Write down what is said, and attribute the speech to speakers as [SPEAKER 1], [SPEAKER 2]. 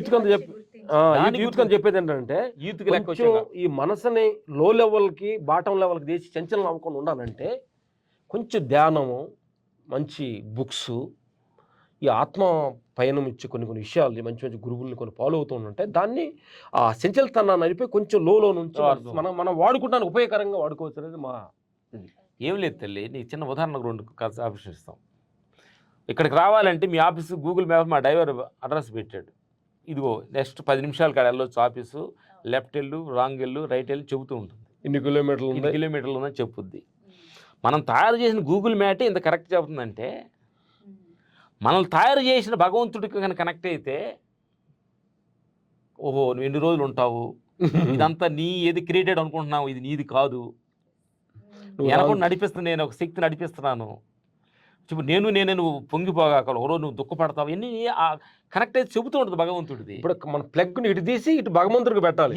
[SPEAKER 1] Youth కంత youth కంత చెప్పేది ఏంటంటే
[SPEAKER 2] యూత్కి లెక్క
[SPEAKER 1] కొంచెం
[SPEAKER 2] వచ్చాక
[SPEAKER 1] ఈ మనసుని లో లెవెల్కి బాటం లెవెల్కి తీసి చంచలం అవ్వకుండా ఉండాలంటే కొంచెం ధ్యానము, మంచి బుక్స్, ఈ ఆత్మ పయనం ఇచ్చే కొన్ని విషయాలు, మంచి మంచి గురువుల్ని కొన్ని ఫాలో అవుతూ ఉంటే దాన్ని ఆ చంచలతనాన్ని నడిపి కొంచెం లోలో నుంచి మనం వాడుకుంటానికి ఉపయోగకరంగా వాడుకోవచ్చు అనేది మా ఇది.
[SPEAKER 2] ఏం లేదు తల్లి, నీకు చిన్న ఉదాహరణకు 2 ఆప్షన్ ఇస్తాం. ఇక్కడికి రావాలంటే మీ ఆఫీసు గూగుల్ మ్యాప్ మా డ్రైవర్ అడ్రస్ పెట్టాడు, ఇదిగో నెక్స్ట్ 10 నిమిషాలు కాడ వెళ్ళొచ్చు ఆఫీసు, లెఫ్ట్ వెళ్ళు, రాంగ్ వెళ్ళు, రైట్ వెళ్ళు చెబుతూ ఉంటుంది.
[SPEAKER 1] ఇన్ని కిలోమీటర్లు
[SPEAKER 2] ఇన్ని కిలోమీటర్లు ఉందని చెప్పుద్ది. మనం తయారు చేసిన గూగుల్ మ్యాటే ఇంత కరెక్ట్ చెబుతుందంటే, మనల్ని తయారు చేసిన భగవంతుడికి కనుక కనెక్ట్ అయితే, ఓహో నువ్వు ఎన్ని రోజులు ఉంటావు, ఇదంతా నీ ఏది క్రియేటెడ్ అనుకుంటున్నావు, ఇది నీది కాదు, ఎనకుండా నడిపిస్తున్నా, నేను ఒక శక్తి నడిపిస్తున్నాను, ఇప్పుడు నేను నువ్వు పొంగిపోగాకలు, ఓరో నువ్వు దుఃఖపడతావు, ఇవన్నీ కనెక్ట్ అయితే చెబుతూ ఉంటుంది భగవంతుడిది.
[SPEAKER 1] ఇప్పుడు మన ప్లగ్ని ఇటు తీసి ఇటు భగవంతుడికి పెట్టాలి.